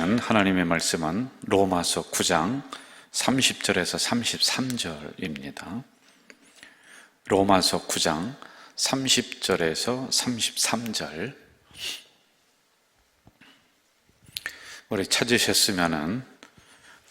주시는 하나님의 말씀은 로마서 9장 30절에서 33절입니다. 로마서 9장 30절에서 33절. 우리 찾으셨으면은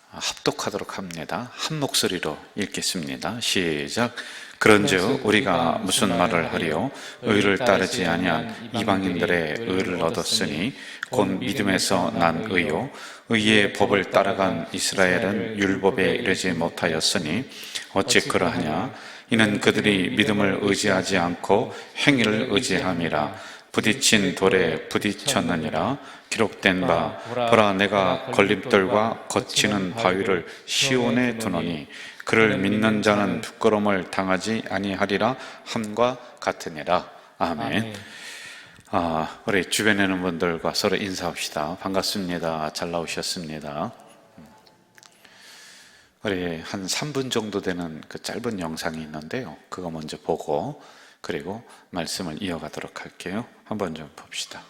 합독하도록 합니다. 한 목소리로 읽겠습니다. 시작. 그런즉 우리가 무슨 말을 하리요? 의를 따르지 아니한 이방인들의 의를 얻었으니 곧 믿음에서 난 의요, 의의 법을 따라간 이스라엘은 율법에 이르지 못하였으니 어찌 그러하냐? 이는 그들이 믿음을 의지하지 않고 행위를 의지함이라. 부딪힌 돌에 부딪혔느니라. 기록된 바 보라, 내가 걸림돌과 거치는 바위를 시온에 두노니 그를 믿는 자는 부끄러움을 당하지 아니하리라 함과 같으니라. 아멘. 우리 주변에 있는 분들과 서로 인사합시다. 반갑습니다. 잘 나오셨습니다. 우리 한 3분 정도 되는 그 짧은 영상이 있는데요, 그거 먼저 보고 그리고 말씀을 이어가도록 할게요. 한번 좀 봅시다.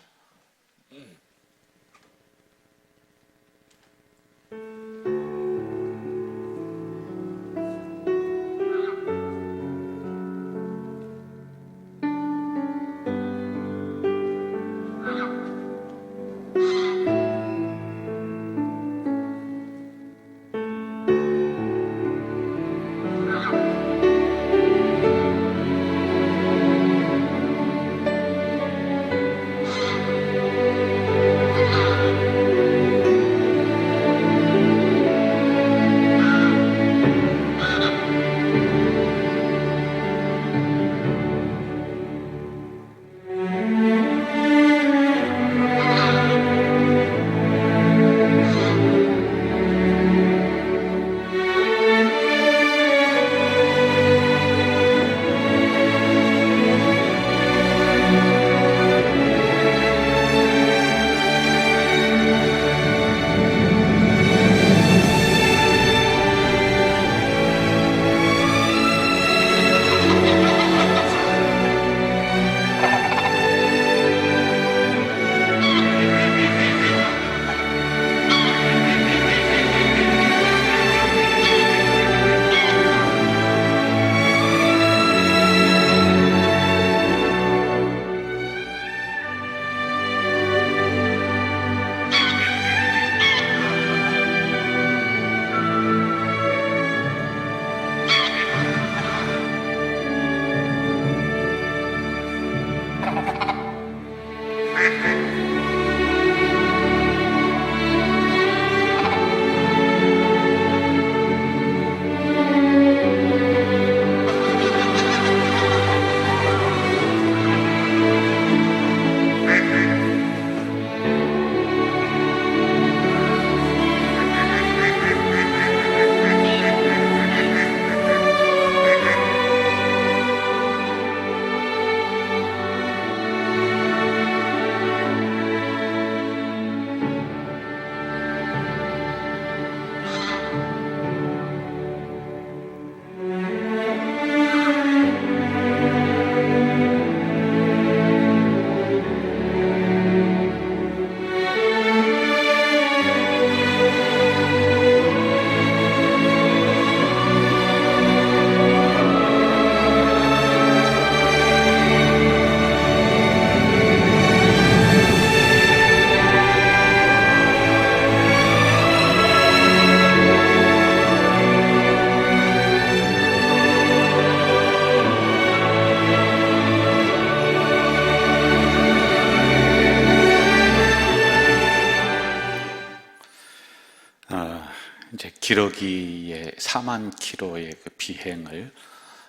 이제 기러기의 4만 킬로의 그 비행을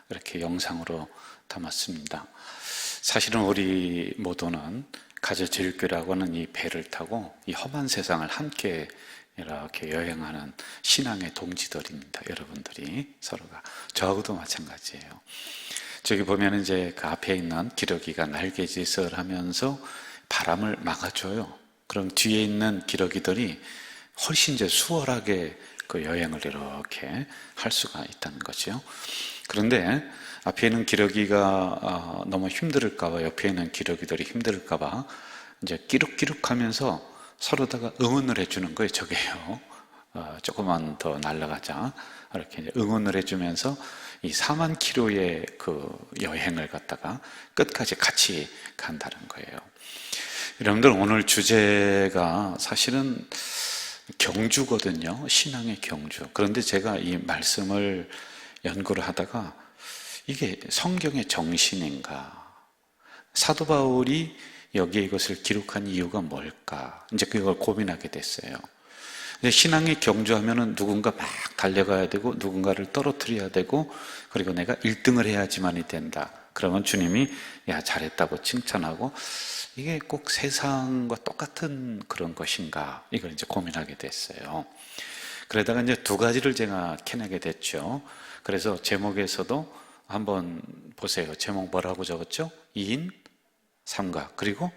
이렇게 영상으로 담았습니다. 사실은 우리 모두는 가저제일교라고 하는 이 배를 타고 이 험한 세상을 함께 이렇게 여행하는 신앙의 동지들입니다. 여러분들이 서로가, 저하고도 마찬가지예요. 저기 보면 이제 그 앞에 있는 기러기가 날개짓을 하면서 바람을 막아줘요. 그럼 뒤에 있는 기러기들이 훨씬 이제 수월하게 그 여행을 이렇게 할 수가 있다는 거죠. 그런데 앞에 있는 기러기가 너무 힘들을까봐, 옆에 있는 기러기들이 힘들을까봐 이제 끼룩끼룩하면서 서로다가 응원을 해주는 거예요. 저게요. 조금만 더 날아가자. 이렇게 이제 응원을 해주면서 이 4만 킬로의 그 여행을 갖다가 끝까지 같이 간다는 거예요. 여러분들, 오늘 주제가 사실은 경주거든요. 신앙의 경주. 그런데 제가 이 말씀을 연구를 하다가 이게 성경의 정신인가? 사도 바울이 여기에 이것을 기록한 이유가 뭘까? 이제 그걸 고민하게 됐어요. 신앙의 경주하면은 누군가 막 달려가야 되고 누군가를 떨어뜨려야 되고 그리고 내가 1등을 해야지만이 된다. 그러면 주님이 야, 잘했다고 칭찬하고 이게 꼭 세상과 똑같은 그런 것인가? 이걸 이제 고민하게 됐어요. 그러다가 이제 두 가지를 제가 캐내게 됐죠. 그래서 제목에서도 한번 보세요. 제목 뭐라고 적었죠? 2인 3가 그리고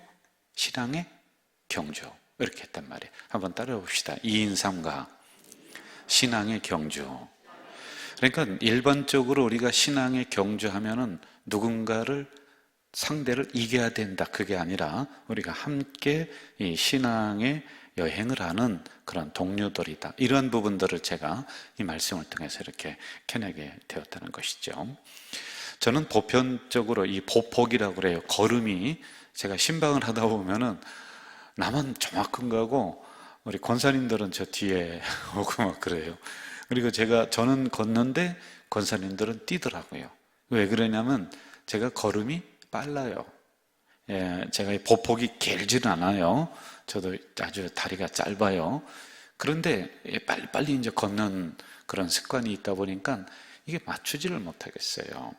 신앙의 경주. 이렇게 했단 말이에요. 한번 따라해 봅시다. 2인 3가 신앙의 경주. 그러니까 일반적으로 우리가 신앙의 경주하면은 누군가를 상대를 이겨야 된다. 그게 아니라 우리가 함께 이 신앙의 여행을 하는 그런 동료들이다. 이러한 부분들을 제가 이 말씀을 통해서 이렇게 캐내게 되었다는 것이죠. 저는 보편적으로 이 보폭이라고 그래요. 걸음이 제가 신방을 하다 보면은 나만 정확한 거고 우리 권사님들은 저 뒤에 오고 막 그래요. 그리고 저는 걷는데 권사님들은 뛰더라고요. 왜 그러냐면 제가 걸음이 빨라요. 예, 제가 보폭이 길지는 않아요. 저도 아주 다리가 짧아요. 그런데 빨리빨리 이제 걷는 그런 습관이 있다 보니까 이게 맞추지를 못하겠어요.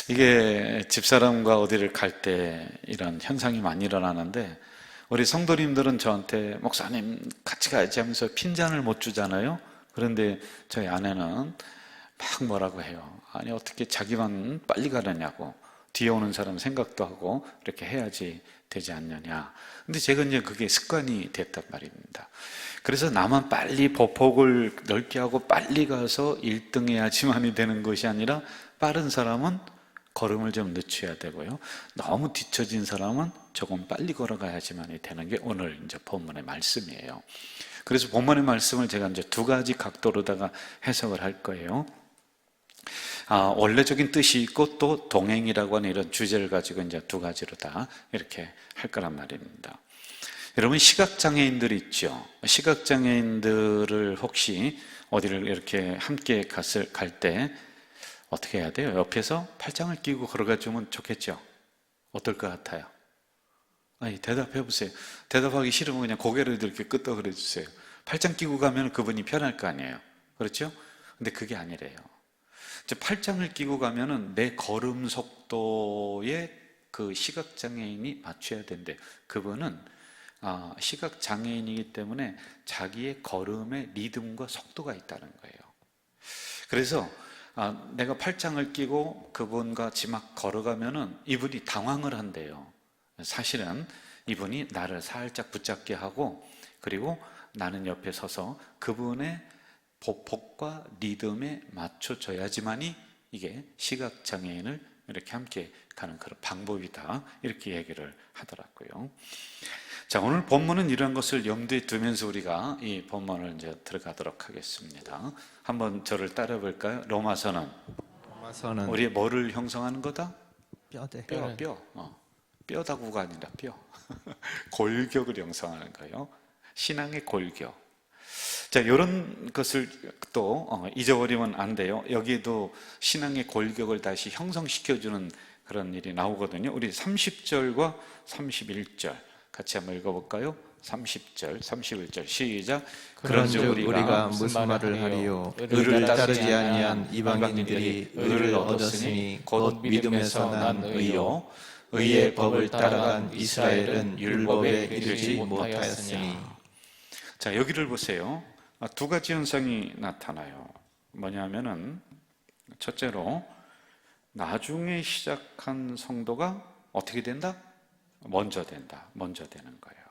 이게 집사람과 어디를 갈 때 이런 현상이 많이 일어나는데 우리 성도님들은 저한테 목사님 같이 가야지 하면서 핀잔을 못 주잖아요. 그런데 저희 아내는 막 뭐라고 해요. 아니 어떻게 자기만 빨리 가느냐고 뒤에 오는 사람 생각도 하고 이렇게 해야지 되지 않느냐. 근데 제가 이제 그게 습관이 됐단 말입니다. 그래서 나만 빨리 보폭을 넓게 하고 빨리 가서 1등 해야지만이 되는 것이 아니라 빠른 사람은 걸음을 좀 늦춰야 되고요. 너무 뒤처진 사람은 조금 빨리 걸어가야지만이 되는 게 오늘 이제 본문의 말씀이에요. 그래서 본문의 말씀을 제가 이제 두 가지 각도로다가 해석을 할 거예요. 원래적인 뜻이 있고 또 동행이라고 하는 이런 주제를 가지고 이제 두 가지로 다 이렇게 할 거란 말입니다. 여러분 시각장애인들 있죠? 시각장애인들을 혹시 어디를 이렇게 함께 갈 때 어떻게 해야 돼요? 옆에서 팔짱을 끼고 걸어가 주면 좋겠죠? 어떨 것 같아요? 아니, 대답해 보세요. 대답하기 싫으면 그냥 고개를 이렇게 끄덕거려 주세요. 팔짱 끼고 가면 그분이 편할 거 아니에요. 그렇죠? 근데 그게 아니래요. 이제 팔짱을 끼고 가면은 내 걸음 속도에 그 시각장애인이 맞춰야 된대. 그분은 시각장애인이기 때문에 자기의 걸음의 리듬과 속도가 있다는 거예요. 그래서 내가 팔짱을 끼고 그분과 같이 막 걸어가면은 이분이 당황을 한대요. 사실은 이분이 나를 살짝 붙잡게 하고 그리고 나는 옆에 서서 그분의 보폭과 리듬에 맞춰줘야지만이 이게 시각장애인을 이렇게 함께 가는 그런 방법이다. 이렇게 얘기를 하더라고요. 자, 오늘 본문은 이런 것을 염두에 두면서 우리가 이 본문을 이제 들어가도록 하겠습니다. 한번 저를 따라 볼까요? 로마서는 우리의 뭐를 형성하는 거다? 뼈다구가 아니라 뼈. 골격을 형성하는 거예요. 신앙의 골격. 자, 이런 것을 또 잊어버리면 안 돼요. 여기에도 신앙의 골격을 다시 형성시켜주는 그런 일이 나오거든요. 우리 30절과 31절 같이 한번 읽어볼까요? 30절, 31절 시작. 그런즉 우리가 무슨 말을 하리요? 의를 따르지 아니한 이방인들이 의를 얻었으니 곧 믿음에서 난 의요. 의의 법을 따라간 이스라엘은 율법에 이르지 못하였으니. 자, 여기를 보세요. 두 가지 현상이 나타나요. 뭐냐면은 첫째로 나중에 시작한 성도가 어떻게 된다? 먼저 된다. 먼저 되는 거예요.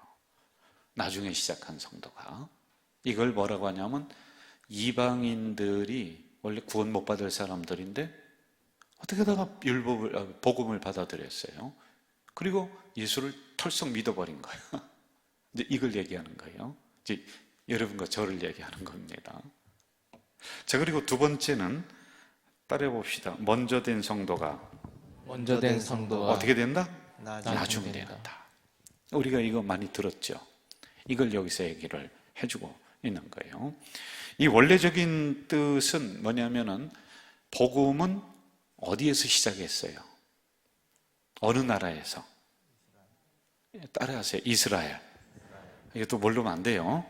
나중에 시작한 성도가. 이걸 뭐라고 하냐면 이방인들이 원래 구원 못 받을 사람들인데 어떻게 다가 복음을 받아들였어요. 그리고 예수를 털썩 믿어버린 거예요. 이제 이걸 얘기하는 거예요. 이제 여러분과 저를 얘기하는 겁니다. 자, 그리고 두 번째는 따라해 봅시다. 먼저 된 성도가 어떻게 된다? 나중에 된다. 우리가 이거 많이 들었죠. 이걸 여기서 얘기를 해주고 있는 거예요. 이 원래적인 뜻은 뭐냐면은 복음은 어디에서 시작했어요? 어느 나라에서? 따라하세요. 이스라엘. 이것도 모르면 안 돼요.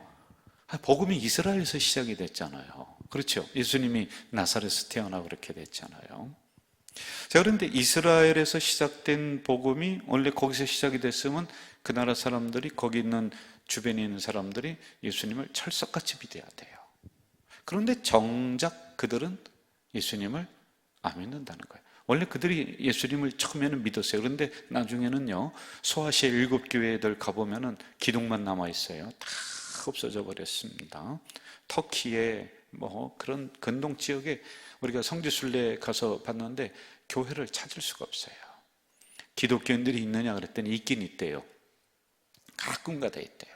복음이 이스라엘에서 시작이 됐잖아요. 그렇죠? 예수님이 나사렛에서 태어나고 그렇게 됐잖아요. 자, 그런데 이스라엘에서 시작된 복음이 원래 거기서 시작이 됐으면 그 나라 사람들이, 거기 있는 주변에 있는 사람들이 예수님을 철석같이 믿어야 돼요. 그런데 정작 그들은 예수님을 안 믿는다는 거예요. 원래 그들이 예수님을 처음에는 믿었어요. 그런데 나중에는요, 소아시아 7교회들 가보면은 기둥만 남아있어요. 다 없어져 버렸습니다. 터키에 뭐 그런 근동 지역에 우리가 성지순례 가서 봤는데 교회를 찾을 수가 없어요. 기독교인들이 있느냐 그랬더니 있긴 있대요. 가끔가다 있대요.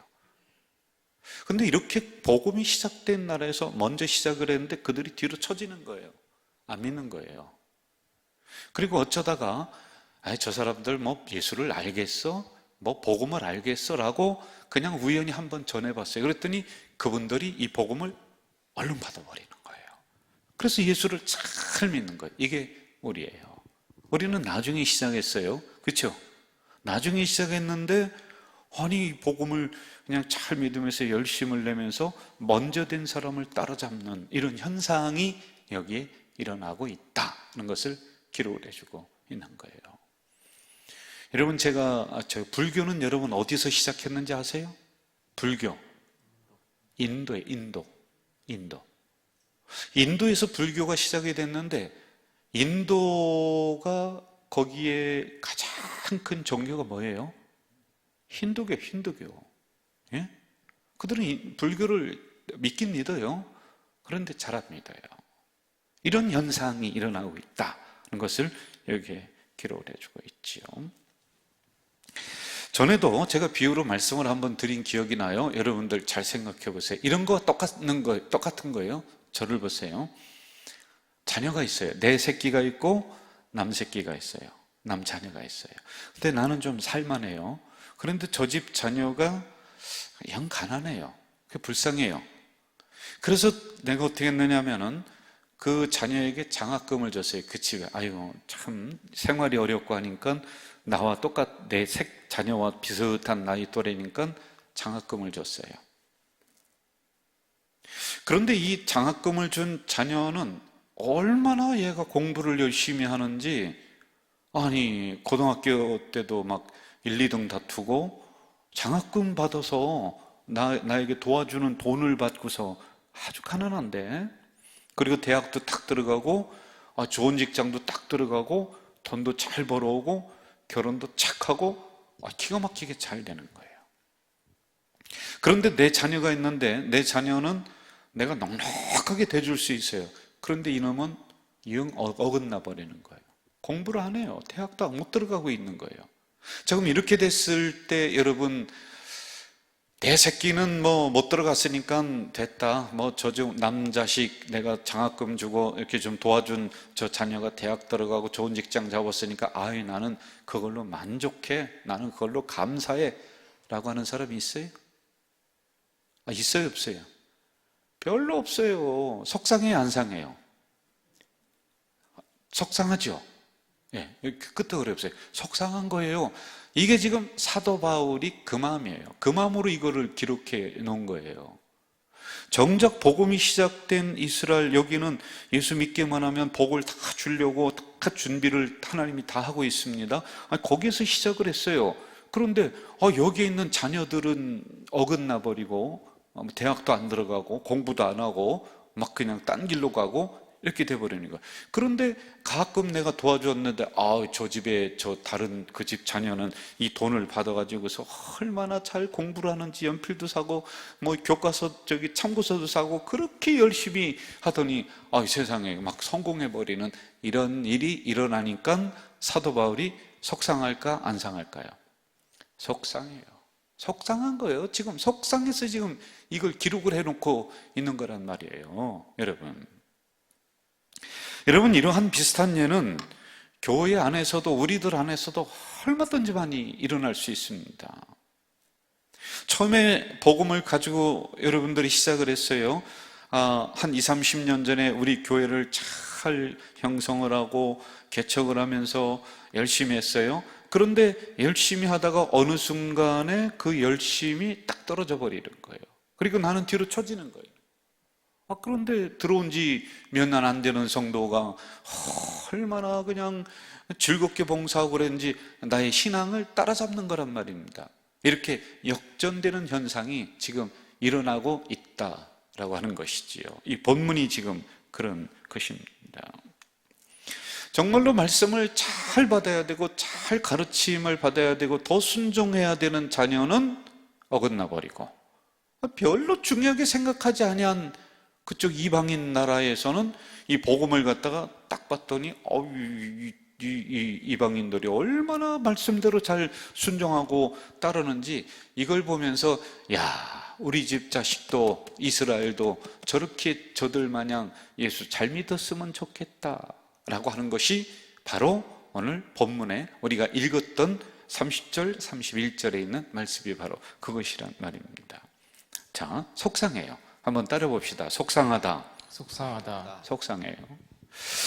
근데 이렇게 복음이 시작된 나라에서 먼저 시작을 했는데 그들이 뒤로 처지는 거예요. 안 믿는 거예요. 그리고 어쩌다가 저 사람들 뭐 예수를 알겠어? 뭐 복음을 알겠어? 라고 그냥 우연히 한번 전해봤어요. 그랬더니 그분들이 이 복음을 얼른 받아버리는 거예요. 그래서 예수를 잘 믿는 거예요. 이게 우리예요. 우리는 나중에 시작했어요. 그렇죠? 나중에 시작했는데 아니 이 복음을 그냥 잘 믿으면서 열심을 내면서 먼저 된 사람을 따라잡는 이런 현상이 여기에 일어나고 있다는 것을 기록을 해주고 있는 거예요. 여러분, 불교는 여러분 어디서 시작했는지 아세요? 불교 인도에 인도에서 불교가 시작이 됐는데, 인도가 거기에 가장 큰 종교가 뭐예요? 힌두교. 예? 그들은 불교를 믿긴 믿어요. 그런데 잘 안 믿어요. 이런 현상이 일어나고 있다는 것을 여기에 기록을 해주고 있지요. 전에도 제가 비유로 말씀을 한번 드린 기억이 나요. 여러분들 잘 생각해 보세요. 이런 거 똑같은 거예요. 저를 보세요. 자녀가 있어요. 내 새끼가 있고 남 새끼가 있어요. 남 자녀가 있어요. 근데 나는 좀 살만해요. 그런데 저 집 자녀가 영 가난해요. 불쌍해요. 그래서 내가 어떻게 했느냐 하면은 그 자녀에게 장학금을 줬어요. 그 집에. 아이고, 참 생활이 어렵고 하니까 나와 내 자녀와 비슷한 나이 또래니까 장학금을 줬어요. 그런데 이 장학금을 준 자녀는 얼마나 얘가 공부를 열심히 하는지, 아니 고등학교 때도 막 1, 2등 다투고 장학금 받아서 나에게 도와주는 돈을 받고서 아주 가난한데, 그리고 대학도 딱 들어가고 좋은 직장도 딱 들어가고 돈도 잘 벌어오고 결혼도 착 하고 기가 막히게 잘 되는 거예요. 그런데 내 자녀가 있는데 내 자녀는 내가 넉넉하게 대줄 수 있어요. 그런데 이놈은 영 어긋나 버리는 거예요. 공부를 안 해요. 대학도 못 들어가고 있는 거예요. 자, 그럼 이렇게 됐을 때 여러분, 내 새끼는 뭐 못 들어갔으니까 됐다. 뭐 저 남자식 내가 장학금 주고 이렇게 좀 도와준 저 자녀가 대학 들어가고 좋은 직장 잡았으니까 나는 그걸로 만족해. 나는 그걸로 감사해. 라고 하는 사람이 있어요? 있어요, 없어요? 별로 없어요. 속상해요, 안 상해요? 속상하죠? 예, 끝도 어렵어요. 속상한 거예요. 이게 지금 사도 바울이 그 마음이에요. 그 마음으로 이거를 기록해 놓은 거예요. 정작 복음이 시작된 이스라엘, 여기는 예수 믿기만 하면 복을 다 주려고 다 준비를 하나님이 다 하고 있습니다. 거기에서 시작을 했어요. 그런데 여기에 있는 자녀들은 어긋나 버리고 대학도 안 들어가고 공부도 안 하고 막 그냥 딴 길로 가고 이렇게 돼버리는 거예요. 그런데 가끔 내가 도와줬는데 저 집에 다른 그 집 자녀는 이 돈을 받아가지고서 얼마나 잘 공부를 하는지 연필도 사고 뭐 교과서 참고서도 사고 그렇게 열심히 하더니 세상에 막 성공해버리는 이런 일이 일어나니까 사도 바울이 속상할까 안 상할까요? 속상해요. 속상한 거예요. 지금 속상해서 지금 이걸 기록을 해놓고 있는 거란 말이에요. 여러분, 이러한 비슷한 예는 교회 안에서도 우리들 안에서도 얼마든지 많이 일어날 수 있습니다. 처음에 복음을 가지고 여러분들이 시작을 했어요. 한 20, 30년 전에 우리 교회를 잘 형성을 하고 개척을 하면서 열심히 했어요. 그런데 열심히 하다가 어느 순간에 그 열심이 딱 떨어져 버리는 거예요. 그리고 나는 뒤로 처지는 거예요. 그런데 들어온 지 몇 년 안 되는 성도가 얼마나 그냥 즐겁게 봉사하고 그랬는지 나의 신앙을 따라잡는 거란 말입니다. 이렇게 역전되는 현상이 지금 일어나고 있다라고 하는 것이지요. 이 본문이 지금 그런 것입니다. 정말로 말씀을 잘 받아야 되고 잘 가르침을 받아야 되고 더 순종해야 되는 자녀는 어긋나 버리고, 별로 중요하게 생각하지 아니한 그쪽 이방인 나라에서는 이 복음을 갖다가 딱 봤더니 이 이방인들이 얼마나 말씀대로 잘 순종하고 따르는지 이걸 보면서, 야, 우리 집 자식도 이스라엘도 저렇게 저들 마냥 예수 잘 믿었으면 좋겠다 라고 하는 것이 바로 오늘 본문에 우리가 읽었던 30절, 31절에 있는 말씀이 바로 그것이란 말입니다. 자, 속상해요. 한번 따라 봅시다. 속상하다. 속상해요.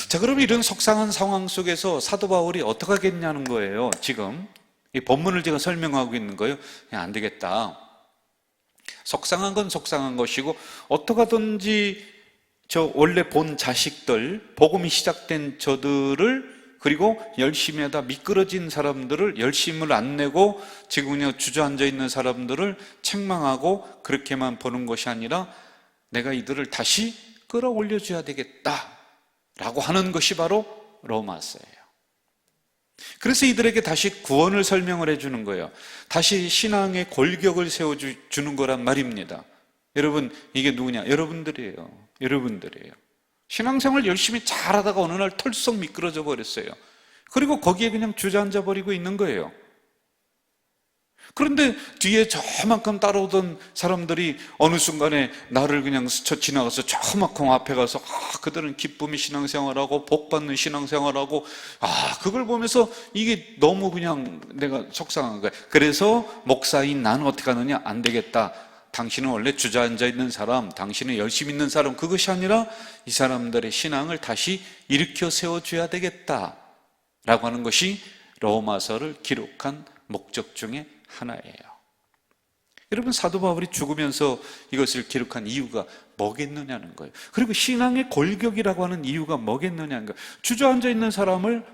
자, 그럼 이런 속상한 상황 속에서 사도 바울이 어떻게 하겠냐는 거예요. 지금 이 본문을 제가 설명하고 있는 거예요. 그냥 안 되겠다. 속상한 건 속상한 것이고, 어떻게 하든지 저 원래 본 자식들, 복음이 시작된 저들을, 그리고 열심히 하다 미끄러진 사람들을, 열심을 안 내고 지금 그냥 주저앉아 있는 사람들을 책망하고 그렇게만 보는 것이 아니라 내가 이들을 다시 끌어올려 줘야 되겠다 라고 하는 것이 바로 로마서예요. 그래서 이들에게 다시 구원을 설명을 해주는 거예요. 다시 신앙의 골격을 세워주는 거란 말입니다. 여러분, 이게 누구냐? 여러분들이에요. 신앙생활 열심히 잘하다가 어느 날 털썩 미끄러져 버렸어요. 그리고 거기에 그냥 주저앉아 버리고 있는 거예요. 그런데 뒤에 저만큼 따라오던 사람들이 어느 순간에 나를 그냥 스쳐 지나가서 저만큼 앞에 가서 그들은 기쁨이 신앙생활하고 복받는 신앙생활하고, 그걸 보면서 이게 너무 그냥 내가 속상한 거야. 그래서 목사인 나는 어떻게 하느냐? 안 되겠다. 당신은 원래 주저앉아 있는 사람, 당신은 열심히 있는 사람, 그것이 아니라 이 사람들의 신앙을 다시 일으켜 세워줘야 되겠다 라고 하는 것이 로마서를 기록한 목적 중에 하나예요. 여러분, 사도 바울이 죽으면서 이것을 기록한 이유가 뭐겠느냐는 거예요. 그리고 신앙의 골격이라고 하는 이유가 뭐겠느냐는 거예요. 주저앉아 있는 사람을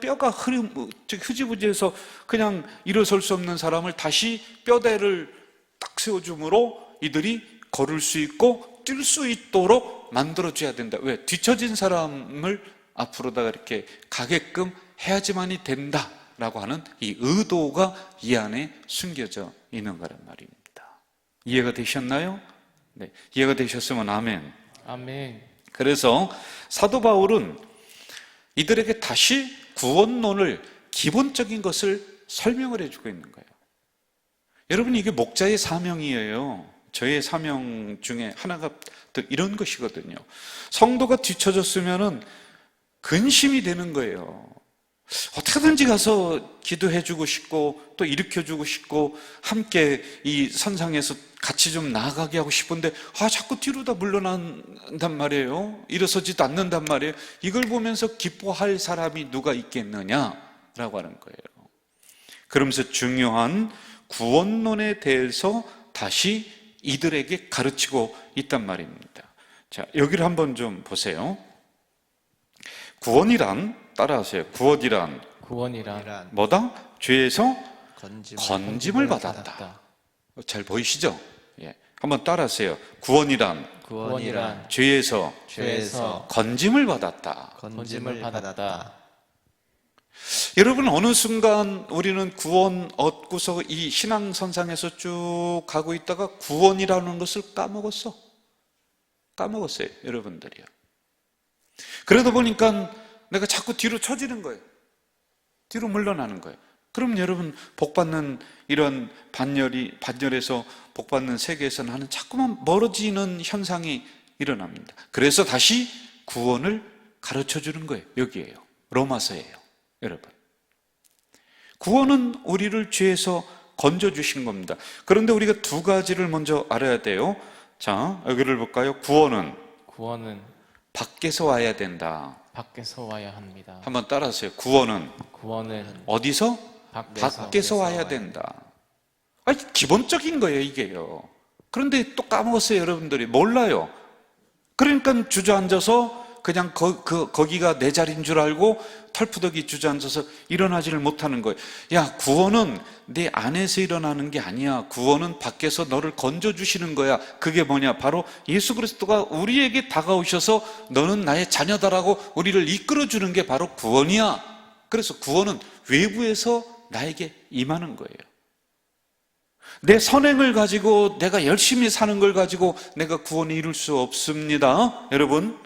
뼈가 흐지부지해서 그냥 일어설 수 없는 사람을 다시 뼈대를 딱 세워줌으로 이들이 걸을 수 있고 뛸 수 있도록 만들어줘야 된다. 왜? 뒤처진 사람을 앞으로다가 이렇게 가게끔 해야지만이 된다 라고 하는 이 의도가 이 안에 숨겨져 있는 거란 말입니다. 이해가 되셨나요? 네, 이해가 되셨으면 아멘. 그래서 사도 바울은 이들에게 다시 구원론을, 기본적인 것을 설명을 해주고 있는 거예요. 여러분, 이게 목자의 사명이에요. 저의 사명 중에 하나가 또 이런 것이거든요. 성도가 뒤처졌으면 근심이 되는 거예요. 어떻게든지 가서 기도해주고 싶고 또 일으켜주고 싶고 함께 이 선상에서 같이 좀 나아가게 하고 싶은데 자꾸 뒤로 다 물러난단 말이에요. 일어서지도 않는단 말이에요. 이걸 보면서 기뻐할 사람이 누가 있겠느냐라고 하는 거예요. 그러면서 중요한 구원론에 대해서 다시 이들에게 가르치고 있단 말입니다. 자, 여기를 한번 좀 보세요. 구원이란, 따라하세요. 구원이란 뭐다? 죄에서 건짐을 받았다. 잘 보이시죠? 예. 한번 따라하세요. 구원이란 죄에서 건짐을 받았다. 여러분, 어느 순간 우리는 구원 얻고서 이 신앙선상에서 쭉 가고 있다가 구원이라는 것을 까먹었어요, 여러분들이요. 그러다 보니까 내가 자꾸 뒤로 처지는 거예요. 뒤로 물러나는 거예요. 그럼 여러분, 복받는 이런 반열에서 복받는 세계에서 나는 자꾸만 멀어지는 현상이 일어납니다. 그래서 다시 구원을 가르쳐 주는 거예요. 여기에요. 로마서예요. 여러분, 구원은 우리를 죄에서 건져주신 겁니다. 그런데 우리가 두 가지를 먼저 알아야 돼요. 자, 여기를 볼까요? 구원은 밖에서 와야 된다. 밖에서 와야 합니다. 한번 따라하세요. 구원은 어디서? 밖에서 와야 된다. 아니, 기본적인 거예요, 이게요. 그런데 또 까먹었어요, 여러분들이. 몰라요. 그러니까 주저앉아서 그냥 거기가 내 자리인 줄 알고 털푸덕이 주저앉아서 일어나지를 못하는 거예요. 야, 구원은 내 안에서 일어나는 게 아니야. 구원은 밖에서 너를 건져주시는 거야. 그게 뭐냐? 바로 예수 그리스도가 우리에게 다가오셔서 너는 나의 자녀다라고 우리를 이끌어주는 게 바로 구원이야. 그래서 구원은 외부에서 나에게 임하는 거예요. 내 선행을 가지고 내가 열심히 사는 걸 가지고 내가 구원을 이룰 수 없습니다. 여러분,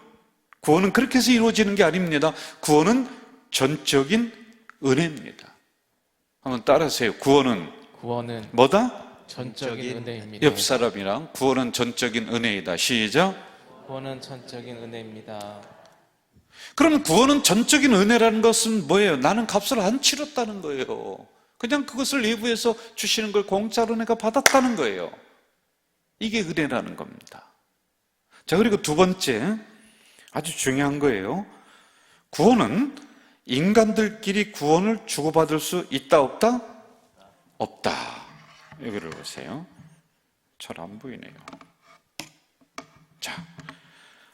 구원은 그렇게 해서 이루어지는 게 아닙니다. 구원은 전적인 은혜입니다. 한번 따라하세요. 구원은 뭐다? 전적인 은혜입니다. 옆 사람이랑 구원은 전적인 은혜이다. 시작. 구원은 전적인 은혜입니다. 그럼 구원은 전적인 은혜라는 것은 뭐예요? 나는 값을 안 치렀다는 거예요. 그냥 그것을 내부에서 주시는 걸 공짜로 내가 받았다는 거예요. 이게 은혜라는 겁니다. 자, 그리고 두 번째, 아주 중요한 거예요. 구원은 인간들끼리 구원을 주고받을 수 있다, 없다? 없다. 여기를 보세요. 잘 안 보이네요. 자,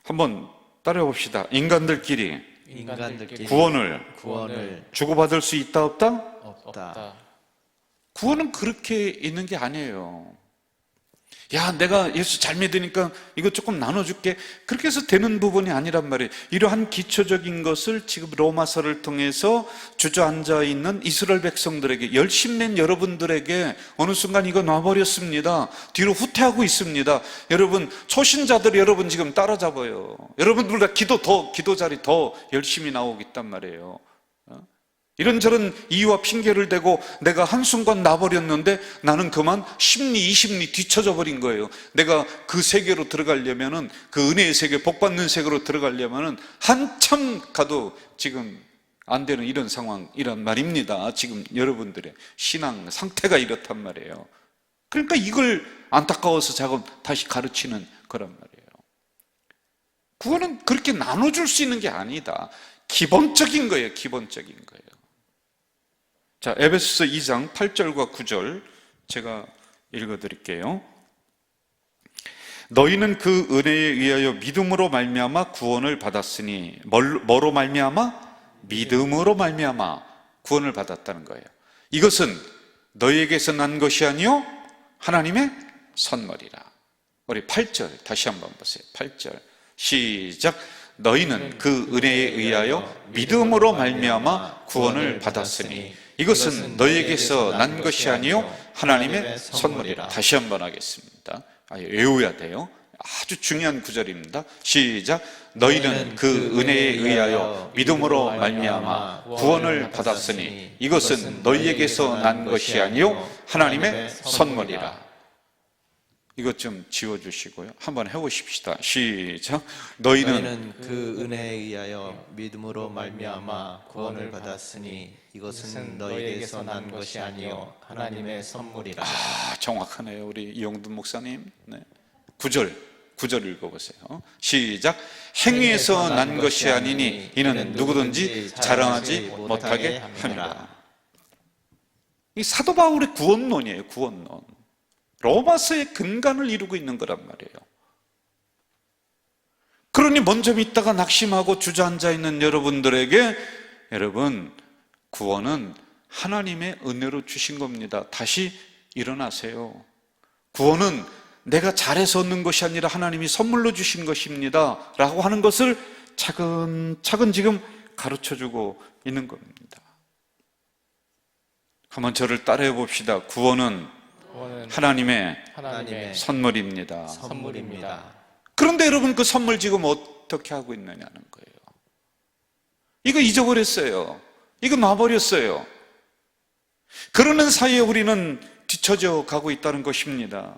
한번 따라해 봅시다. 인간들끼리 구원을 주고받을 수 있다, 없다? 없다. 구원은 그렇게 있는 게 아니에요. 야, 내가 예수 잘 믿으니까 이거 조금 나눠줄게. 그렇게 해서 되는 부분이 아니란 말이에요. 이러한 기초적인 것을 지금 로마서를 통해서 주저앉아 있는 이스라엘 백성들에게, 열심낸 여러분들에게 어느 순간 이거 놔버렸습니다. 뒤로 후퇴하고 있습니다. 여러분, 초신자들 여러분 지금 따라잡아요. 여러분들보다 기도 자리 더 열심히 나오고 있단 말이에요. 이런저런 이유와 핑계를 대고 내가 한순간 놔버렸는데 나는 그만 10리 20리 뒤쳐져 버린 거예요. 내가 그 세계로 들어가려면은, 그 은혜의 세계, 복받는 세계로 들어가려면은 한참 가도 지금 안 되는 이런 상황이란 말입니다. 지금 여러분들의 신앙 상태가 이렇단 말이에요. 그러니까 이걸 안타까워서 다시 가르치는 거란 말이에요. 구원은 그렇게 나눠줄 수 있는 게 아니다. 기본적인 거예요. 기본적인 거예요. 자, 에베소서 2장 8절과 9절 제가 읽어드릴게요. 너희는 그 은혜에 의하여 믿음으로 말미암아 구원을 받았으니, 뭐로 말미암아? 믿음으로 말미암아 구원을 받았다는 거예요. 이것은 너희에게서 난 것이 아니요 하나님의 선물이라. 우리 8절 다시 한번 보세요. 8절 시작. 너희는 그 은혜에 의하여 믿음으로 말미암아 구원을 받았으니 이것은 너희에게서 난 것이 아니요 하나님의 선물이라. 다시 한번 하겠습니다. 외워야 돼요. 아주 중요한 구절입니다. 시작. 너희는 그 은혜에 의하여 믿음으로 말미암아 구원을 받았으니 이것은 너희에게서 난 것이 아니요 하나님의 선물이라. 이것 좀 지워주시고요. 한번 해보십시다. 시작. 너희는 그 은혜에 의하여 믿음으로 말미암아 구원을 받았으니 이것은 너희에게서 난 것이 아니요 하나님의 선물이라. 정확하네요. 우리 이용돈 목사님. 네. 9절 읽어보세요. 시작. 행위에서 난 것이 아니니 이는 누구든지 자랑하지 못하게 합니다. 이 사도 바울의 구원론이에요. 구원론. 로마서의 근간을 이루고 있는 거란 말이에요. 그러니 먼저 믿다가 낙심하고 주저앉아 있는 여러분들에게, 여러분, 구원은 하나님의 은혜로 주신 겁니다. 다시 일어나세요. 구원은 내가 잘해서 얻는 것이 아니라 하나님이 선물로 주신 것입니다 라고 하는 것을 차근차근 지금 가르쳐주고 있는 겁니다. 한번 저를 따라해 봅시다. 구원은 하나님의 선물입니다. 그런데 여러분, 그 선물 지금 어떻게 하고 있느냐는 거예요. 이거 잊어버렸어요. 이거 놔버렸어요. 그러는 사이에 우리는 뒤처져 가고 있다는 것입니다.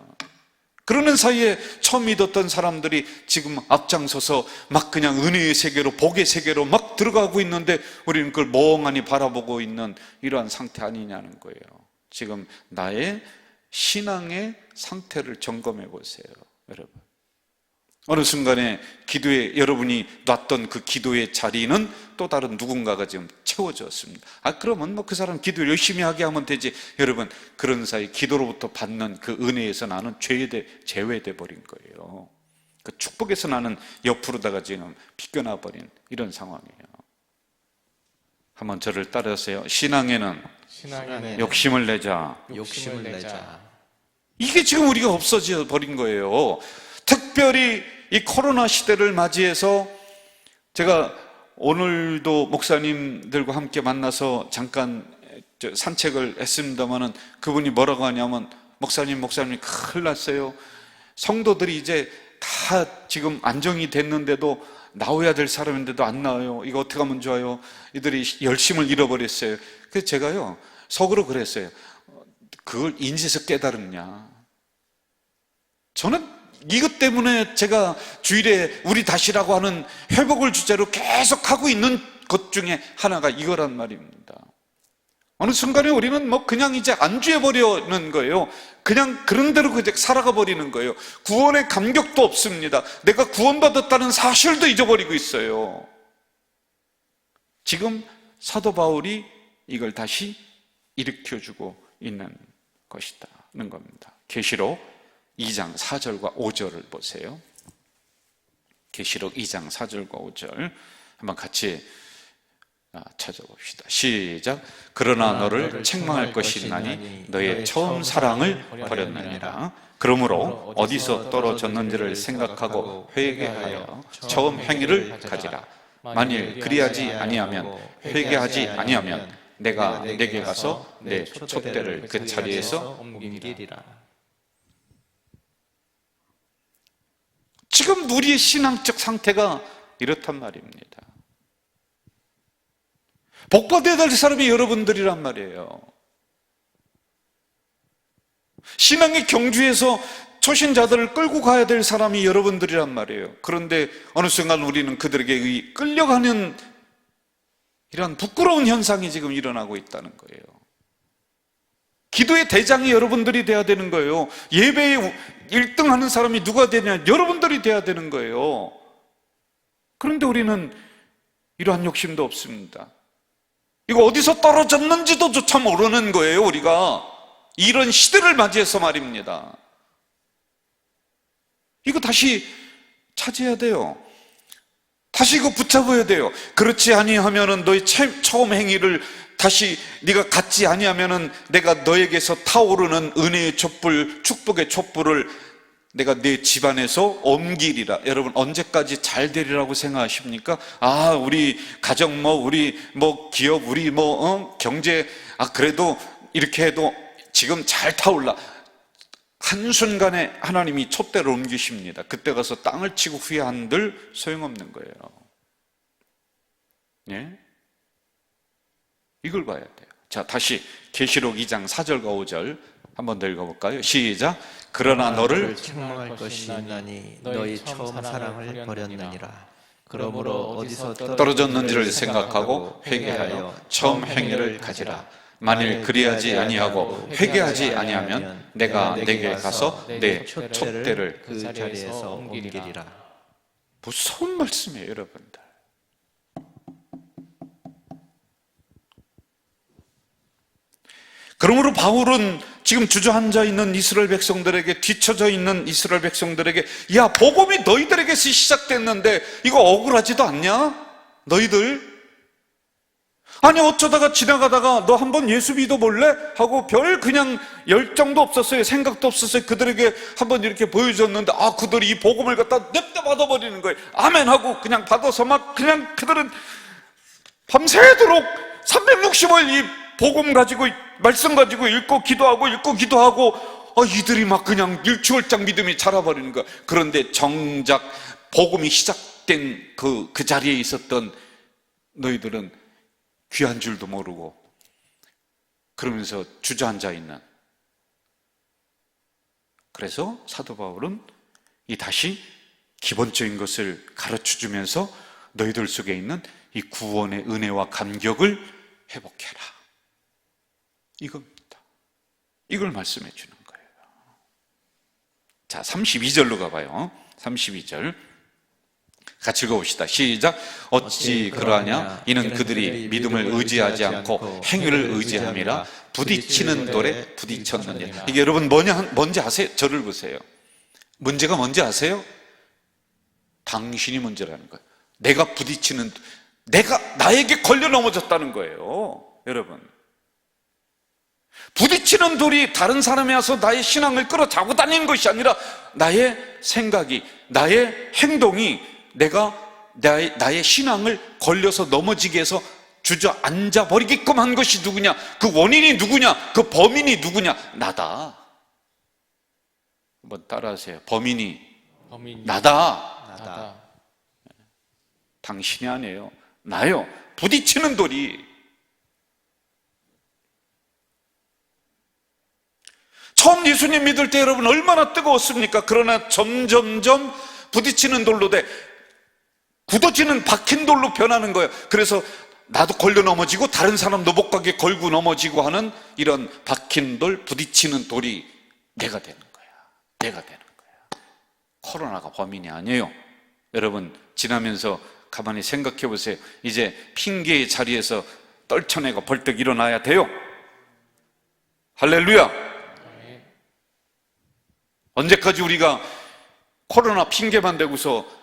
그러는 사이에 처음 믿었던 사람들이 지금 앞장서서 막 그냥 은혜의 세계로, 복의 세계로 막 들어가고 있는데 우리는 그걸 멍하니 바라보고 있는 이러한 상태 아니냐는 거예요. 지금 나의 신앙의 상태를 점검해 보세요, 여러분. 어느 순간에 기도에 여러분이 놨던 그 기도의 자리는 또 다른 누군가가 지금 채워졌습니다. 그러면 뭐 그 사람 기도 열심히 하게 하면 되지. 여러분, 그런 사이 기도로부터 받는 그 은혜에서 나는 제외돼 버린 거예요. 그 축복에서 나는 옆으로다가 지금 비껴나 버린 이런 상황이에요. 한번 저를 따라하세요. 신앙에는 욕심을 내자. 이게 지금 우리가 없어져 버린 거예요. 특별히 이 코로나 시대를 맞이해서 제가 오늘도 목사님들과 함께 만나서 잠깐 산책을 했습니다마는 그분이 뭐라고 하냐면 목사님 큰일 났어요. 성도들이 이제 다 지금 안정이 됐는데도 나와야 될 사람인데도 안 나와요. 이거 어떻게 하면 좋아요? 이들이 열심을 잃어버렸어요. 그래서 제가요 속으로 그랬어요. 그걸 인지에서 깨달았냐? 저는 이것 때문에 제가 주일에 우리 다시라고 하는 회복을 주제로 계속 하고 있는 것 중에 하나가 이거란 말입니다. 어느 순간에 우리는 뭐 그냥 이제 안주해 버리는 거예요. 그냥 그런 대로 그냥 살아가 버리는 거예요. 구원의 감격도 없습니다. 내가 구원받았다는 사실도 잊어버리고 있어요. 지금 사도 바울이 이걸 다시 일으켜주고 있는 것이다는 겁니다. 계시록 2장 4절과 5절을 보세요. 계시록 2장 4절과 5절 한번 같이 찾아봅시다. 시작. 그러나 너를 책망할 것이 있나니 너의 처음 사랑을 버렸느니라. 그러므로 어디서 떨어졌는지를 생각하고 회개하여 처음 행위를 가지라. 만일 그리하지 아니하면, 회개하지 아니하면 내가 내게 가서 내 촛대를 그 자리에서 옮기리라. 지금 우리의 신앙적 상태가 이렇단 말입니다. 복받아야 될 사람이 여러분들이란 말이에요. 신앙의 경주에서 초신자들을 끌고 가야 될 사람이 여러분들이란 말이에요. 그런데 어느 순간 우리는 그들에게 끌려가는 이런 부끄러운 현상이 지금 일어나고 있다는 거예요. 기도의 대장이 여러분들이 돼야 되는 거예요. 예배에 1등 하는 사람이 누가 되냐? 여러분들이 돼야 되는 거예요. 그런데 우리는 이러한 욕심도 없습니다. 이거 어디서 떨어졌는지도 조차 모르는 거예요, 우리가. 이런 시대를 맞이해서 말입니다. 이거 다시 차지해야 돼요. 다시 이거 붙잡아야 돼요. 그렇지 아니하면은 너의 처음 행위를 다시 네가 갖지 아니하면은 내가 너에게서 타오르는 은혜의 촛불, 축복의 촛불을 내가 내 집안에서 옮기리라. 여러분, 언제까지 잘 되리라고 생각하십니까? 우리 가정 우리 기업, 우리 경제, 그래도 이렇게 해도 지금 잘 타올라. 한순간에 하나님이 촛대를 옮기십니다. 그때 가서 땅을 치고 후회한들 소용없는 거예요. 예? 이걸 봐야 돼요. 자, 다시 계시록 2장 4절과 5절 한번 더 읽어볼까요? 시작. 그러나 너를 책망할 것이 있나니 너희 처음 사랑을 버렸느니라. 그러므로 어디서 떨어졌는지를 생각하고 회개하여 처음 행위를 가지라. 만일 그리하지 아니하고 회개하지 아니하면 내가 내게 가서 내 촛대를 그 자리에서 옮기리라. 무서운 말씀이에요, 여러분들. 그러므로 바울은 지금 주저앉아 있는 이스라엘 백성들에게, 뒤처져 있는 이스라엘 백성들에게, 야, 복음이 너희들에게서 시작됐는데 이거 억울하지도 않냐? 너희들? 아니, 어쩌다가 지나가다가 너 한번 예수 믿어볼래? 하고 별 그냥 열정도 없었어요. 생각도 없었어요. 그들에게 한번 이렇게 보여줬는데 그들이 이 복음을 갖다 냅다 받아버리는 거예요. 아멘 하고 그냥 받아서 막 그냥 그들은 밤새도록 365일 이 복음 가지고, 말씀 가지고 읽고 기도하고 이들이 막 그냥 일취월장 믿음이 자라버리는 거야. 그런데 정작 복음이 시작된 그 자리에 있었던 너희들은 귀한 줄도 모르고 그러면서 주저앉아 있는. 그래서 사도 바울은 이 다시 기본적인 것을 가르쳐 주면서 너희들 속에 있는 이 구원의 은혜와 감격을 회복해라, 이겁니다. 이걸 말씀해 주는 거예요. 자, 32절로 가봐요. 32절 같이 읽어봅시다. 시작. 어찌 그러하냐? 이는 그들이 믿음을 의지하지 않고 행위를 의지함이라. 부딪히는 돌에 부딪혔느니라. 이게 여러분 뭔지 아세요? 저를 보세요. 문제가 뭔지 아세요? 당신이 문제라는 거예요. 내가 부딪히는, 나에게 걸려 넘어졌다는 거예요. 여러분, 부딪히는 돌이 다른 사람이 와서 나의 신앙을 끌어잡고 다니는 것이 아니라 나의 생각이, 나의 행동이 나의 신앙을 걸려서 넘어지게 해서 주저앉아 버리게끔 한 것이 누구냐? 그 원인이 누구냐? 그 범인이 누구냐? 나다. 한번 따라하세요. 범인이 나다. 당신이 아니에요. 나요. 부딪히는 돌이. 처음 예수님 믿을 때 여러분 얼마나 뜨거웠습니까? 그러나 점점점 부딪히는 돌로 돼 굳어지는 박힌 돌로 변하는 거예요. 그래서 나도 걸려 넘어지고 다른 사람도 못 가게 걸고 넘어지고 하는 이런 박힌 돌, 부딪히는 돌이 내가 되는 거야. 내가 되는 거야. 코로나가 범인이 아니에요. 여러분, 지나면서 가만히 생각해 보세요. 이제 핑계의 자리에서 떨쳐내고 벌떡 일어나야 돼요. 할렐루야. 언제까지 우리가 코로나 핑계만 대고서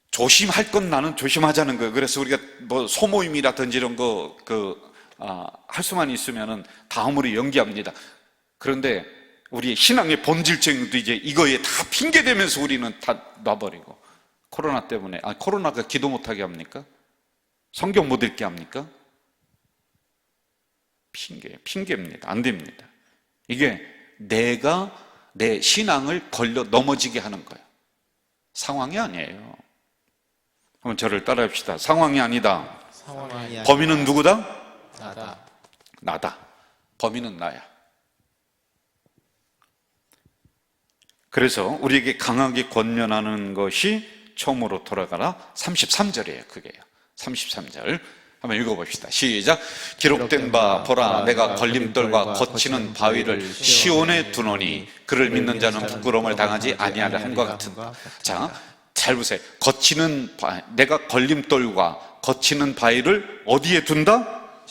조심할 건 나는 조심하자는 거예요. 그래서 우리가 뭐 소모임이라든지 이런 거 할 수만 있으면은 다음으로 연기합니다. 그런데 우리의 신앙의 본질적인 것도 이제 이거에 다 핑계 대면서 우리는 다 놔버리고, 코로나 때문에, 코로나가 기도 못하게 합니까? 성경 못 읽게 합니까? 핑계입니다. 안 됩니다. 이게 내가 내 신앙을 걸려 넘어지게 하는 거예요. 상황이 아니에요. 한번 저를 따라합시다. 상황이 아니다. 범인은 누구다? 나다. 범인은 나야. 그래서 우리에게 강하게 권면하는 것이 처음으로 돌아가라 33절이에요. 그게요. 33절 한번 읽어봅시다. 시작. 기록된 바 보라, 내가 걸림돌과 거치는 바위를 시온에 두노니 그를 믿는 자는 부끄러움을 당하지 아니하려 함과 같은. 자, 잘 보세요. 내가 걸림돌과 거치는 바위를 어디에 둔다?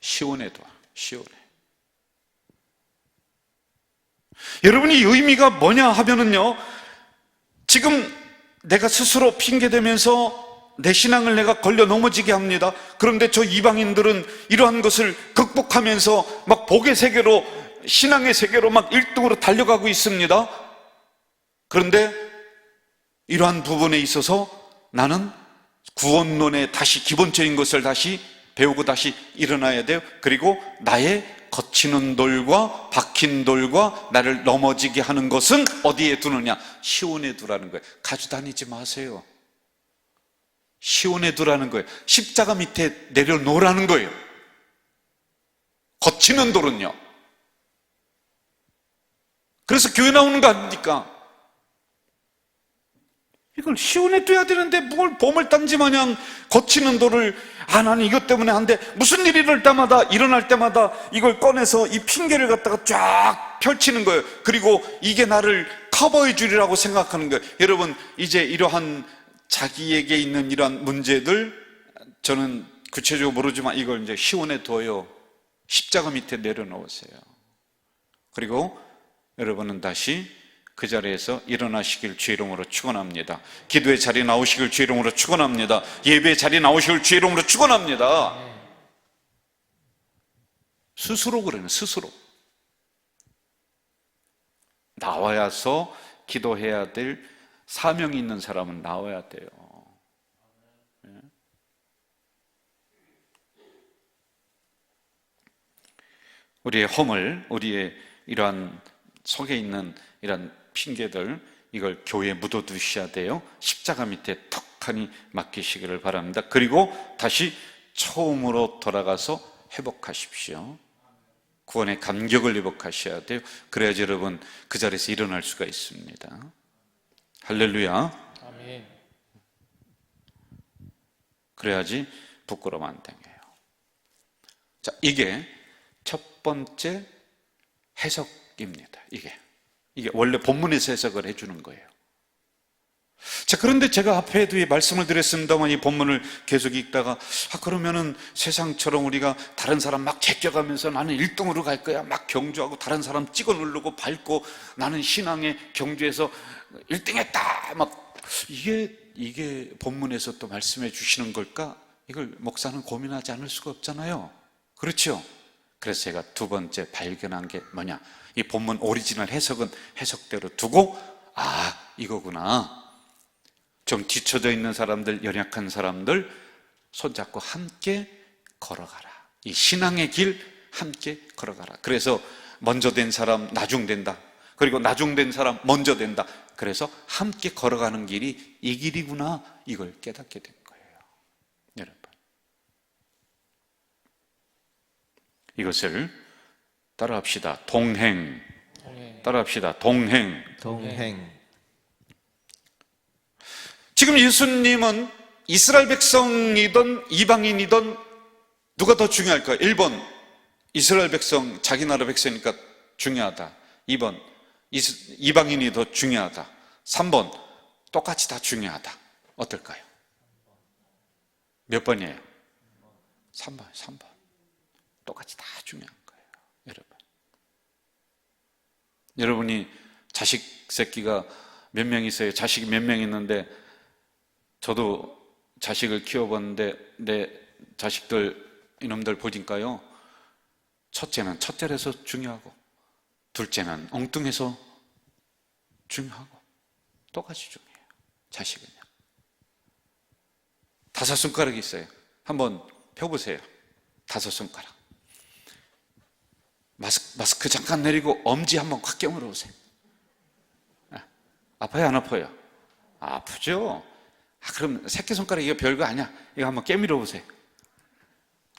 시온에 둬. 시온에. 여러분, 이 의미가 뭐냐 하면은요, 지금 내가 스스로 핑계대면서 내 신앙을 내가 걸려 넘어지게 합니다. 그런데 저 이방인들은 이러한 것을 극복하면서 막 복의 세계로, 신앙의 세계로 막 1등으로 달려가고 있습니다. 그런데 이러한 부분에 있어서 나는 구원론의 다시 기본적인 것을 다시 배우고 다시 일어나야 돼요. 그리고 나의 거치는 돌과 박힌 돌과 나를 넘어지게 하는 것은 어디에 두느냐? 시온에 두라는 거예요. 가지고 다니지 마세요. 시온에 두라는 거예요. 십자가 밑에 내려놓으라는 거예요. 거치는 돌은요. 그래서 교회 나오는 거 아닙니까? 이걸 시온에 둬야 되는데 뭘 보물단지 마냥 거치는 돌을, 나는 이것 때문에 안 돼. 무슨 일이 일어날 때마다 이걸 꺼내서 이 핑계를 갖다가 쫙 펼치는 거예요. 그리고 이게 나를 커버해 주리라고 생각하는 거예요. 여러분, 이제 이러한 자기에게 있는 이러한 문제들, 저는 구체적으로 모르지만 이걸 이제 시온에 둬요. 십자가 밑에 내려놓으세요. 그리고 여러분은 다시 그 자리에서 일어나시길 주의 이름으로 축원합니다. 기도의 자리에 나오시길 주의 이름으로 축원합니다. 예배의 자리에 나오시길 주의 이름으로 축원합니다. 스스로 그러네. 스스로 나와서 기도해야 될 사명이 있는 사람은 나와야 돼요. 우리의 허물, 우리의 이러한 속에 있는 이런 핑계들, 이걸 교회에 묻어두셔야 돼요. 십자가 밑에 턱하니 맡기시기를 바랍니다. 그리고 다시 처음으로 돌아가서 회복하십시오. 구원의 감격을 회복하셔야 돼요. 그래야지 여러분 그 자리에서 일어날 수가 있습니다. 할렐루야. 아멘. 그래야지 부끄러움 안 당해요. 자, 이게 첫 번째 해석입니다. 이게 원래 본문에서 해석을 해주는 거예요. 자, 그런데 제가 앞에도 이 말씀을 드렸습니다만 이 본문을 계속 읽다가 그러면은 세상처럼 우리가 다른 사람 막 제껴가면서 나는 1등으로 갈 거야 막 경주하고 다른 사람 찍어 누르고 밟고 나는 신앙의 경주에서 1등 했다 막 이게 본문에서 또 말씀해 주시는 걸까? 이걸 목사는 고민하지 않을 수가 없잖아요. 그렇죠? 그래서 제가 두 번째 발견한 게 뭐냐, 이 본문 오리지널 해석은 해석대로 두고 이거구나. 좀 뒤쳐져 있는 사람들, 연약한 사람들 손잡고 함께 걸어가라. 이 신앙의 길 함께 걸어가라. 그래서 먼저 된 사람 나중된다. 그리고 나중된 사람 먼저 된다. 그래서 함께 걸어가는 길이 이 길이구나. 이걸 깨닫게 된 거예요. 여러분, 이것을 따라합시다. 동행. 따라합시다. 동행. 지금 예수님은 이스라엘 백성이든 이방인이든 누가 더 중요할까요? 1번 이스라엘 백성, 자기 나라 백성이니까 중요하다. 2번 이방인이 더 중요하다. 3번 똑같이 다 중요하다. 어떨까요? 몇 번이에요? 3번. 똑같이 다 중요한 거예요. 여러분, 여러분이 자식 새끼가 몇 명 있어요? 자식이 몇 명 있는데 저도 자식을 키워봤는데 내 자식들 이놈들 보니까요, 첫째는 첫째라서 중요하고 둘째는 엉뚱해서 중요하고 똑같이 중요해요. 자식은요. 5손가락이 있어요. 한번 펴보세요. 5손가락. 마스크 잠깐 내리고 엄지 한번 꽉 깨물어 보세요. 아파요, 안 아파요? 아프죠? 그럼 새끼손가락 이거 별거 아니야. 이거 한번 깨밀어 보세요.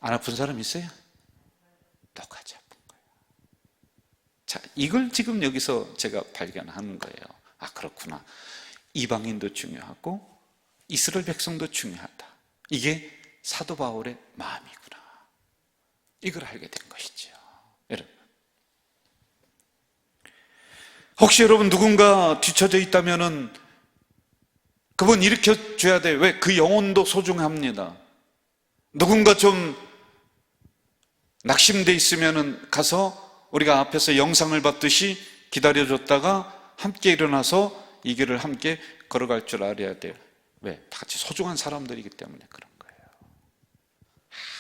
안 아픈 사람 있어요? 똑같이 아픈 거예요. 자, 이걸 지금 여기서 제가 발견하는 거예요. 그렇구나. 이방인도 중요하고 이스라엘 백성도 중요하다. 이게 사도 바울의 마음이구나. 이걸 알게 된 것이죠. 여러분, 혹시 여러분 누군가 뒤처져 있다면은 그분 일으켜줘야 돼요. 왜? 그 영혼도 소중합니다. 누군가 좀 낙심돼 있으면은 가서 우리가 앞에서 영상을 봤듯이 기다려줬다가 함께 일어나서 이 길을 함께 걸어갈 줄 알아야 돼요. 왜? 다 같이 소중한 사람들이기 때문에 그런 거예요.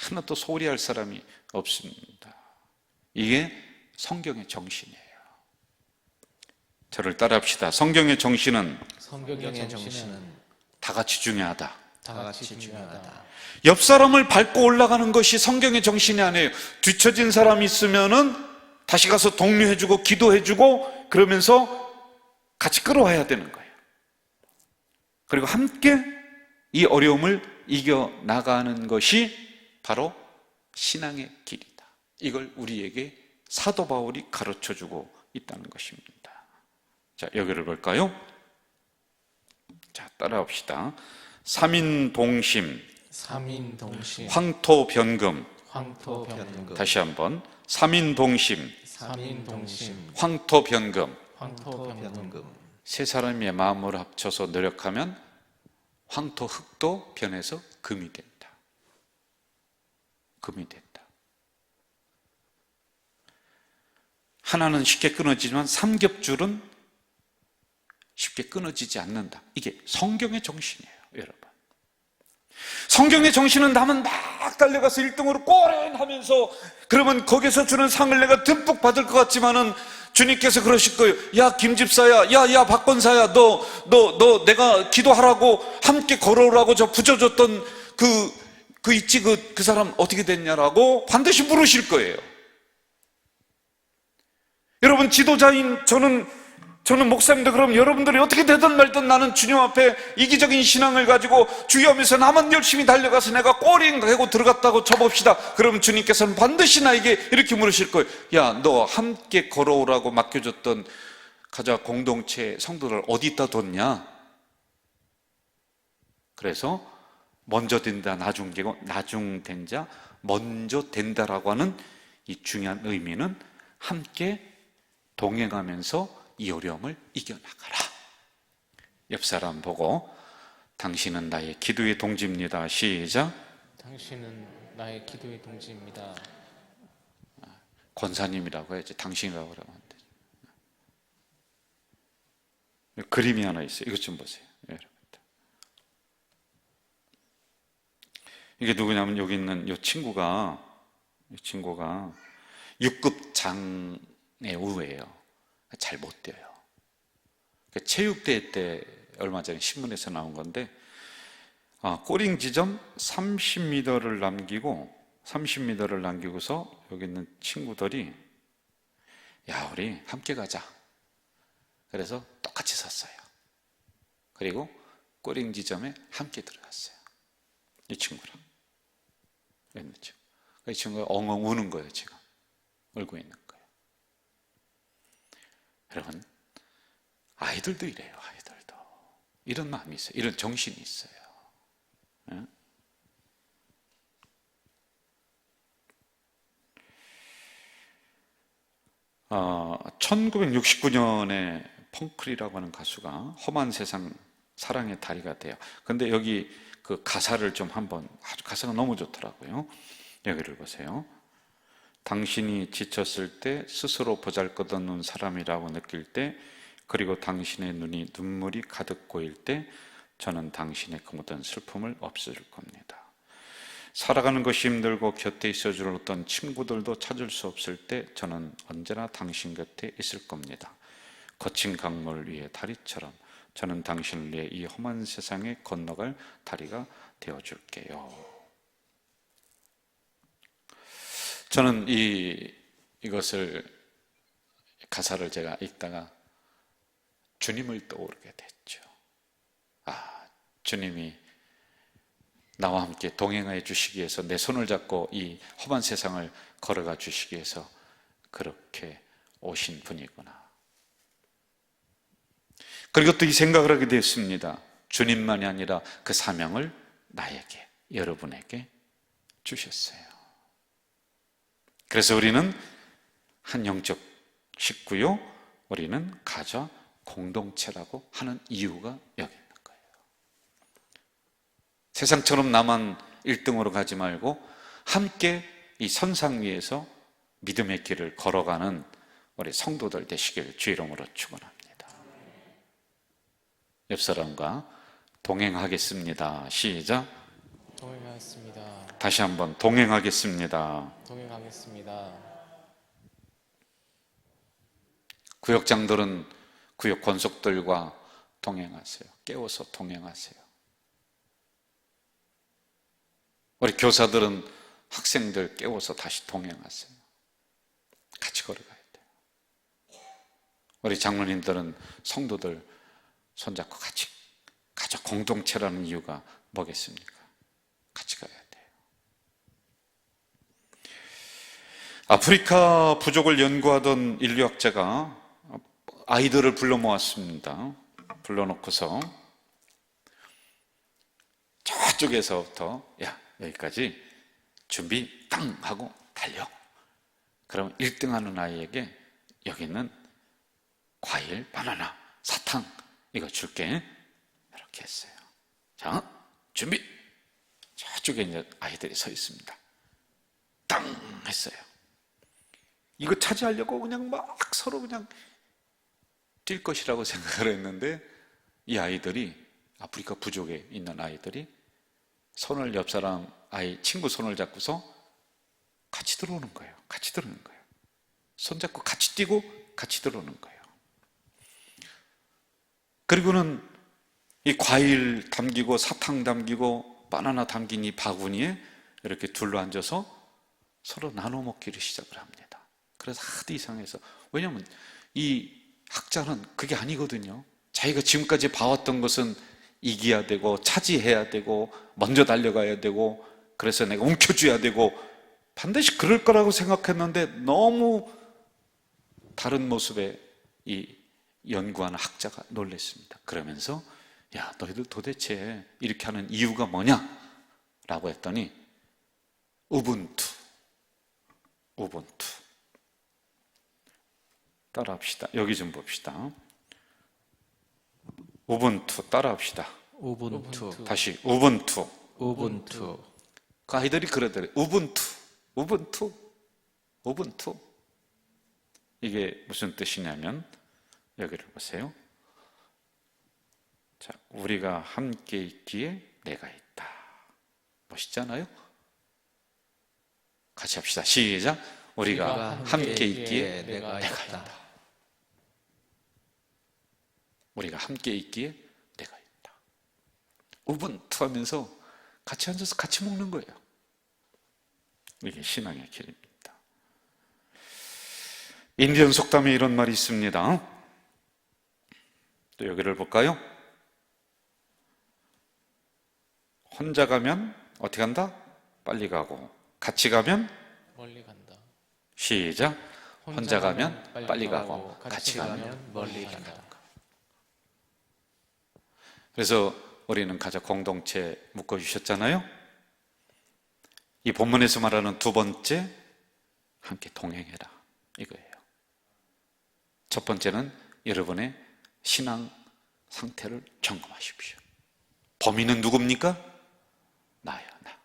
하나도 소홀히 할 사람이 없습니다. 이게 성경의 정신이에요. 저를 따라합시다. 성경의 정신은 다 같이 중요하다. 옆 사람을 밟고 올라가는 것이 성경의 정신이 아니에요. 뒤처진 사람이 있으면은 다시 가서 독려해주고 기도해주고 그러면서 같이 끌어와야 되는 거예요. 그리고 함께 이 어려움을 이겨나가는 것이 바로 신앙의 길이다. 이걸 우리에게 사도 바울이 가르쳐주고 있다는 것입니다. 자, 여기를 볼까요? 자, 따라합시다. 삼인동심, 황토변금. 다시 한번. 삼인동심, 황토변금. 세 사람의 마음을 합쳐서 노력하면 황토 흙도 변해서 금이 된다. 금이 된다. 하나는 쉽게 끊어지지만 삼겹줄은 쉽게 끊어지지 않는다. 이게 성경의 정신이에요, 여러분. 성경의 정신은 남은 막 달려가서 1등으로 꼬렌하면서 그러면 거기서 주는 상을 내가 듬뿍 받을 것 같지만은 주님께서 그러실 거예요. 야, 김집사야, 야, 박권사야, 너 내가 기도하라고 함께 걸어오라고 저 붙여줬던 그 있지, 그 사람 어떻게 됐냐라고 반드시 물으실 거예요. 여러분, 지도자인 저는 저는 목사님도 그럼 여러분들이 어떻게 되든 말든 나는 주님 앞에 이기적인 신앙을 가지고 주의하면서 나만 열심히 달려가서 내가 꼬링 하고 들어갔다고 쳐봅시다. 그러면 주님께서는 반드시 나에게 이렇게 물으실 거예요. 야, 너 함께 걸어오라고 맡겨줬던 가자 공동체 성도들 어디다 뒀냐? 그래서 먼저 된다, 나중된 자, 먼저 된다라고 하는 이 중요한 의미는 함께 동행하면서 이 어려움을 이겨나가라. 옆 사람 보고 당신은 나의 기도의 동지입니다. 시작. 당신은 나의 기도의 동지입니다. 권사님이라고 해야지 당신이라고 그러면 안 되죠. 그림이 하나 있어요. 이것 좀 보세요. 여러분들. 이게 누구냐면 여기 있는 이 친구가 6급 장애 우예요. 잘 못 뛰어요. 체육대회 때 얼마 전에 신문에서 나온 건데 꼬링 지점 30m를 남기고서 여기 있는 친구들이 야, 우리 함께 가자. 그래서 똑같이 섰어요. 그리고 꼬링 지점에 함께 들어갔어요. 이 친구랑. 이 친구가 엉엉 우는 거예요. 지금 울고 있는 거예요. 여러분, 아이들도 이래요. 아이들도 이런 마음이 있어요. 이런 정신이 있어요. 1969년에 펑클이라고 하는 가수가 험한 세상 사랑의 다리가 돼요. 근데 여기 그 가사를 좀 한번, 아주 가사가 너무 좋더라고요. 여기를 보세요. 당신이 지쳤을 때, 스스로 보잘것없는 사람이라고 느낄 때, 그리고 당신의 눈이 눈물이 가득 고일 때, 저는 당신의 그 모든 슬픔을 없애줄 겁니다. 살아가는 것이 힘들고 곁에 있어줄 어떤 친구들도 찾을 수 없을 때 저는 언제나 당신 곁에 있을 겁니다. 거친 강물 위의 다리처럼 저는 당신을 위해 이 험한 세상에 건너갈 다리가 되어줄게요. 저는 이것을 가사를 제가 읽다가 주님을 떠오르게 됐죠. 주님이 나와 함께 동행해 주시기 위해서 내 손을 잡고 이 험한 세상을 걸어가 주시기 위해서 그렇게 오신 분이구나. 그리고 또 이 생각을 하게 되었습니다. 주님만이 아니라 그 사명을 나에게, 여러분에게 주셨어요. 그래서 우리는 한 영적 식구요, 우리는 가족 공동체라고 하는 이유가 여기 있는 거예요. 세상처럼 나만 1등으로 가지 말고 함께 이 선상 위에서 믿음의 길을 걸어가는 우리 성도들 되시길 주의 이름으로 축원합니다. 옆 사람과 동행하겠습니다. 시작. 동행하겠습니다. 다시 한번 동행하겠습니다. 동행하겠습니다. 구역장들은 구역 권속들과 동행하세요. 깨워서 동행하세요. 우리 교사들은 학생들 깨워서 다시 동행하세요. 같이 걸어가야 돼요. 우리 장로님들은 성도들 손잡고 같이 가족 공동체라는 이유가 뭐겠습니까? 같이 가야 돼요. 아프리카 부족을 연구하던 인류학자가 아이들을 불러 모았습니다. 불러놓고서 저쪽에서부터 야, 여기까지 준비 땅 하고 달려. 그럼 1등 하는 아이에게 여기는 과일, 바나나, 사탕 이거 줄게. 이렇게 했어요. 자, 준비. 저쪽에 이제 아이들이 서 있습니다. 땅 했어요. 이거 차지하려고 그냥 막 서로 그냥 뛸 것이라고 생각을 했는데 이 아이들이, 아프리카 부족에 있는 아이들이 손을 옆 사람 아이 친구 손을 잡고서 같이 들어오는 거예요. 같이 들어오는 거예요. 손 잡고 같이 뛰고 같이 들어오는 거예요. 그리고는 이 과일 담기고 사탕 담기고 바나나 담긴 이 바구니에 이렇게 둘러앉아서 서로 나눠 먹기를 시작을 합니다. 그래서 하도 이상해서, 왜냐하면 이 학자는 그게 아니거든요. 자기가 지금까지 봐왔던 것은 이겨야 되고 차지해야 되고 먼저 달려가야 되고 그래서 내가 움켜쥐어야 되고 반드시 그럴 거라고 생각했는데 너무 다른 모습에 이 연구하는 학자가 놀랐습니다. 그러면서 야, 너희들 도대체 이렇게 하는 이유가 뭐냐? 라고 했더니 우분투 따라합시다. 여기 좀 봅시다. 우분투 따라합시다. 우분투. 다시 우분투. 우분투. 그 아이들이 그러더래요. 우분투. 이게 무슨 뜻이냐면 여기를 보세요. 자, 우리가 함께 있기에 내가 있다. 멋있잖아요? 같이 합시다. 시작. 우리가 함께 있기에 내가 있다. 우리가 함께 있기에 내가 있다. 우분투 하면서 같이 앉아서 같이 먹는 거예요. 이게 신앙의 길입니다. 인디언 속담에 이런 말이 있습니다. 또 여기를 볼까요? 혼자 가면 어떻게 간다? 빨리 가고 같이 가면 멀리 간다. 시작. 혼자 가면 빨리 가고 같이 가면 멀리 간다. 그래서 우리는 가족 공동체 묶어주셨잖아요. 이 본문에서 말하는 두 번째, 함께 동행해라 이거예요. 첫 번째는 여러분의 신앙 상태를 점검하십시오. 범인은 누굽니까? 나야, 나.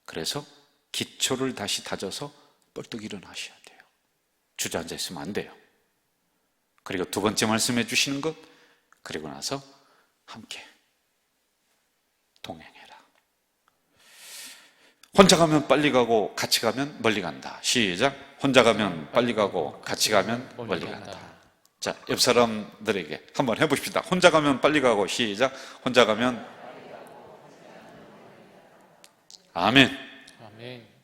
그래서 기초를 다시 다져서 뻘떡 일어나셔야 돼요. 주저앉아 있으면 안 돼요. 그리고 두 번째 말씀해 주시는 것, 그리고 나서 함께 동행해라. 혼자 가면 빨리 가고 같이 가면 멀리 간다. 시작. 혼자 가면 빨리 가고 같이 가면 멀리 간다. 자, 옆 사람들에게 한번 해봅시다. 혼자 가면 빨리 가고 시작. 혼자 가면 아멘. 아멘.